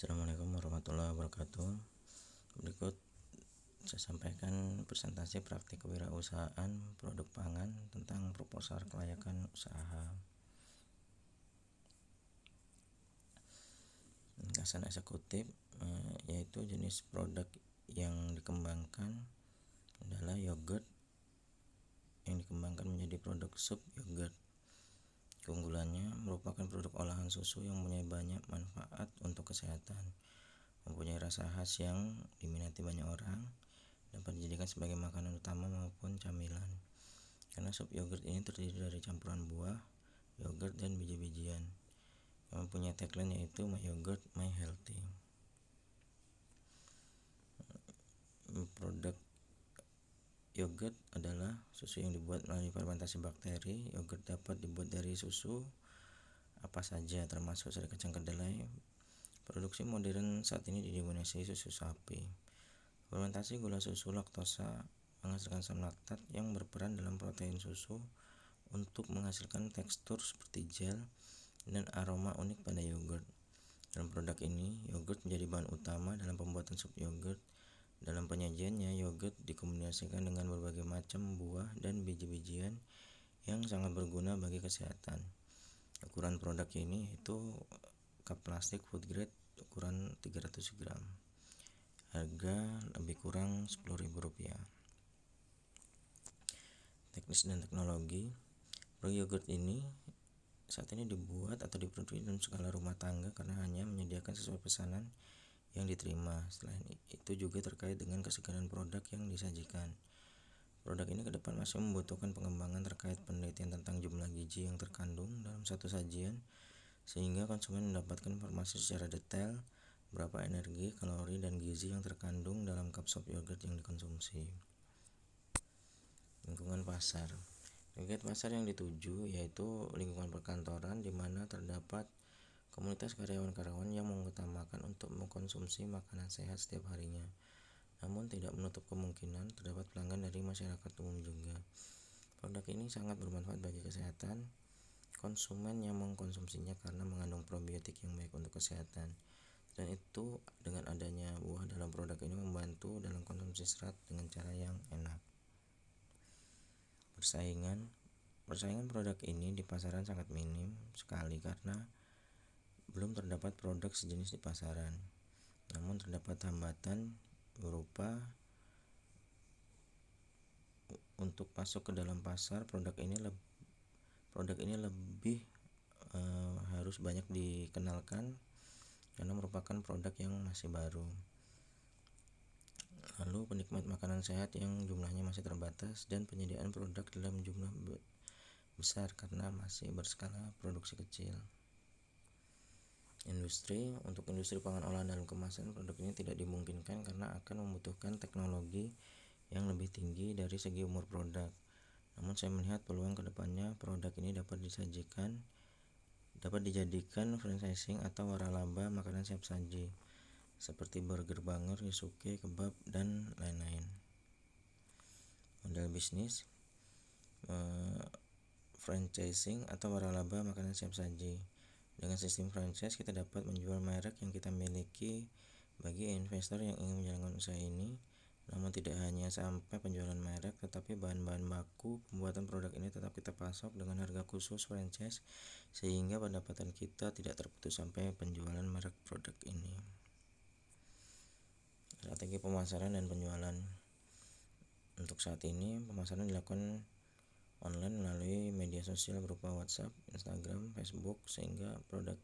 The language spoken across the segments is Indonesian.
Assalamualaikum warahmatullahi wabarakatuh. Berikut saya sampaikan presentasi praktik kewirausahaan produk pangan tentang proposal kelayakan usaha. Ringkasan eksekutif yaitu jenis produk yang dikembangkan adalah yogurt yang dikembangkan menjadi produk sup yogurt. Keunggulannya merupakan produk olahan susu yang mempunyai banyak manfaat untuk kesehatan, mempunyai rasa khas yang diminati banyak orang, dapat dijadikan sebagai makanan utama maupun camilan. Karena sup yogurt ini terdiri dari campuran buah, yogurt, dan biji-bijian yang mempunyai tagline yaitu My Yogurt, My Healthy. Produk yogurt adalah susu yang dibuat melalui fermentasi bakteri. Yogurt dapat dibuat dari susu apa saja termasuk sari kacang kedelai. Produksi modern saat ini didominasi susu sapi. Fermentasi gula susu laktosa menghasilkan asam laktat yang berperan dalam protein susu untuk menghasilkan tekstur seperti gel dan aroma unik pada yogurt. Dalam produk ini, yogurt menjadi bahan utama dalam pembuatan sup yogurt. Dalam penyajiannya, yogurt dikombinasikan dengan berbagai macam buah dan biji-bijian yang sangat berguna bagi kesehatan. Ukuran produk ini yaitu cup plastik food grade ukuran 300 gram. Harga lebih kurang Rp10.000. Teknis dan teknologi. Produk yogurt ini saat ini dibuat atau diproduksi dalam skala rumah tangga karena hanya menyediakan sesuai pesanan yang diterima. Selain itu juga terkait dengan kesegaran produk yang disajikan. Produk ini ke depan masih membutuhkan pengembangan terkait penelitian tentang jumlah gizi yang terkandung dalam satu sajian, sehingga konsumen mendapatkan informasi secara detail berapa energi, kalori, dan gizi yang terkandung dalam cup sup yogurt yang dikonsumsi. Lingkungan pasar. Target pasar yang dituju yaitu lingkungan perkantoran di mana terdapat komunitas karyawan-karyawan yang mengutamakan untuk mengkonsumsi makanan sehat setiap harinya. Namun tidak menutup kemungkinan terdapat pelanggan dari masyarakat umum juga. Produk ini sangat bermanfaat bagi kesehatan konsumen yang mengkonsumsinya karena mengandung probiotik yang baik untuk kesehatan. Dan itu dengan adanya buah dalam produk ini membantu dalam konsumsi serat dengan cara yang enak. Persaingan produk ini di pasaran sangat minim sekali karena belum terdapat produk sejenis di pasaran. Namun terdapat hambatan berupa untuk masuk ke dalam pasar produk ini lebih harus banyak dikenalkan karena merupakan produk yang masih baru. Lalu penikmat makanan sehat yang jumlahnya masih terbatas dan penyediaan produk dalam jumlah besar karena masih berskala produksi kecil. Untuk industri pangan olahan dalam kemasan, produk ini tidak dimungkinkan karena akan membutuhkan teknologi yang lebih tinggi dari segi umur produk. Namun saya melihat peluang kedepannya produk ini dapat dijadikan franchising atau waralaba makanan siap saji seperti burger, banger, yusuke, kebab, dan lain-lain. Model bisnis franchising atau waralaba makanan siap saji. Dengan sistem franchise kita dapat menjual merek yang kita miliki bagi investor yang ingin menjalankan usaha ini. Namun tidak hanya sampai penjualan merek, tetapi bahan-bahan baku pembuatan produk ini tetap kita pasok dengan harga khusus franchise sehingga pendapatan kita tidak terputus sampai penjualan merek produk ini. Strategi pemasaran dan penjualan. Untuk saat ini pemasaran dilakukan online melalui media sosial berupa WhatsApp, Instagram, Facebook sehingga produk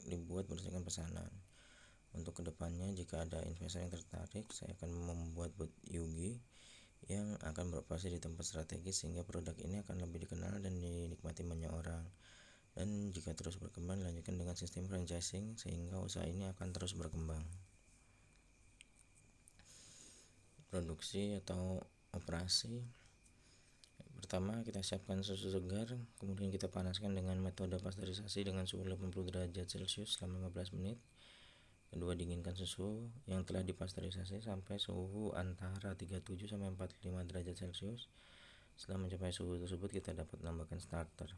dibuat berdasarkan pesanan. Untuk kedepannya jika ada investor yang tertarik, saya akan membuat Yugi yang akan beroperasi di tempat strategis sehingga produk ini akan lebih dikenal dan dinikmati banyak orang. Dan jika terus berkembang dilanjutkan dengan sistem franchising sehingga usaha ini akan terus berkembang. Produksi atau operasi. Pertama, kita siapkan susu segar, kemudian kita panaskan dengan metode pasteurisasi dengan suhu 80 derajat Celcius selama 15 menit. Kedua, dinginkan susu yang telah dipasteurisasi sampai suhu antara 37 sampai 45 derajat Celcius. Setelah mencapai suhu tersebut, kita dapat menambahkan starter.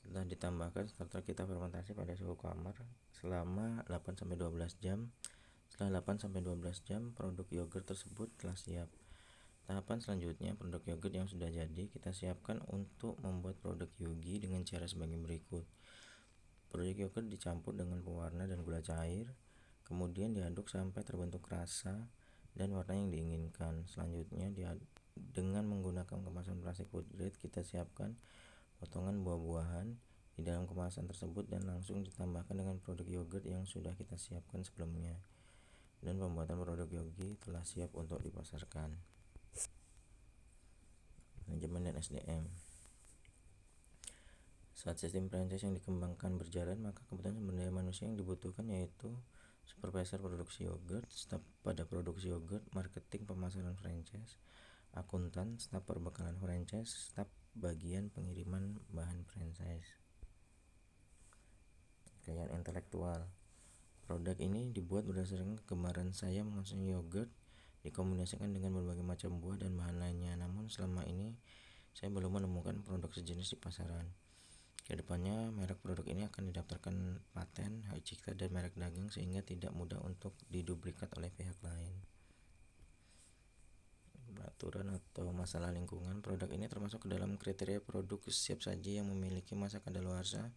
Setelah ditambahkan starter, kita fermentasi pada suhu kamar selama 8-12 jam. Setelah 8-12 jam, produk yogurt tersebut telah siap. Tahapan selanjutnya, produk yogurt yang sudah jadi kita siapkan untuk membuat produk yogi dengan cara sebagai berikut. Produk yogurt dicampur dengan pewarna dan gula cair, kemudian diaduk sampai terbentuk rasa dan warna yang diinginkan. Selanjutnya, dengan menggunakan kemasan plastik food grade, kita siapkan potongan buah-buahan di dalam kemasan tersebut dan langsung ditambahkan dengan produk yogurt yang sudah kita siapkan sebelumnya. Dan pembuatan produk yogi telah siap untuk dipasarkan. Manajemen dan SDM. Saat sistem franchise yang dikembangkan berjalan, maka kebutuhan sumber daya manusia yang dibutuhkan yaitu supervisor produksi yogurt, staf pada produksi yogurt, marketing pemasaran franchise, akuntan, staf perbekalan franchise, staf bagian pengiriman bahan franchise. Kekayaan intelektual. Produk ini dibuat berdasarkan kegemaran saya mengonsumsi yogurt dikombinasikan dengan berbagai macam buah dan bahan lainnya. Namun selama ini saya belum menemukan produk sejenis di pasaran. Kedepannya merek produk ini akan didaftarkan paten, hak cipta, dan merek dagang sehingga tidak mudah untuk diduplikat oleh pihak lain. Peraturan atau masalah lingkungan. Produk ini termasuk ke dalam kriteria produk siap saji yang memiliki masa kadaluarsa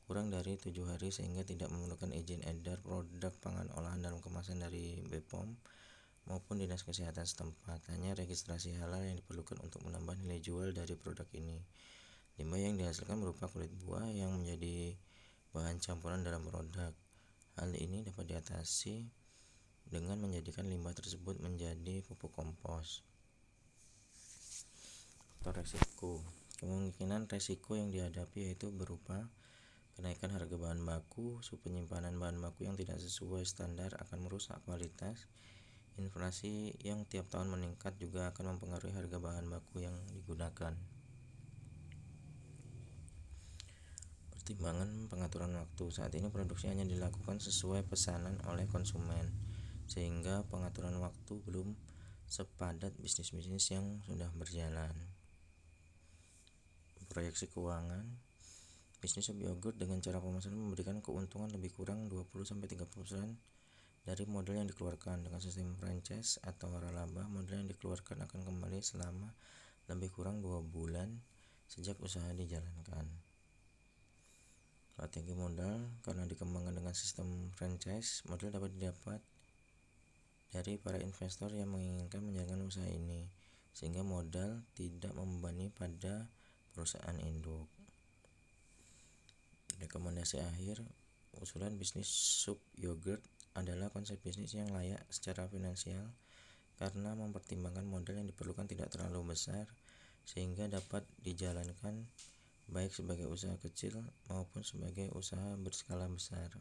kurang dari 7 hari sehingga tidak memerlukan izin edar produk pangan olahan dalam kemasan dari BPOM maupun Dinas Kesehatan setempat. Hanya registrasi halal yang diperlukan untuk menambah nilai jual dari produk ini. Limbah yang dihasilkan berupa kulit buah yang menjadi bahan campuran dalam produk. Hal ini dapat diatasi dengan menjadikan limbah tersebut menjadi pupuk kompos. Faktor resiko. Kemungkinan resiko yang dihadapi yaitu berupa kenaikan harga bahan baku, suhu penyimpanan bahan baku yang tidak sesuai standar akan merusak kualitas. Inflasi yang tiap tahun meningkat juga akan mempengaruhi harga bahan baku yang digunakan. Pertimbangan pengaturan waktu. Saat ini produksi hanya dilakukan sesuai pesanan oleh konsumen, sehingga pengaturan waktu belum sepadat bisnis-bisnis yang sudah berjalan. Proyeksi keuangan. Bisnis sop yogurt dengan cara pemasaran memberikan keuntungan lebih kurang 20-30% dari modal yang dikeluarkan. Dengan sistem franchise atau waralaba, modal yang dikeluarkan akan kembali selama lebih kurang 2 bulan sejak usaha dijalankan. Strategi modal. Karena dikembangkan dengan sistem franchise, modal dapat didapat dari para investor yang menginginkan menjalankan usaha ini, sehingga modal tidak membebani pada perusahaan induk. Rekomendasi akhir. Usulan bisnis sup yogurt adalah konsep bisnis yang layak secara finansial karena mempertimbangkan modal yang diperlukan tidak terlalu besar sehingga dapat dijalankan baik sebagai usaha kecil maupun sebagai usaha berskala besar.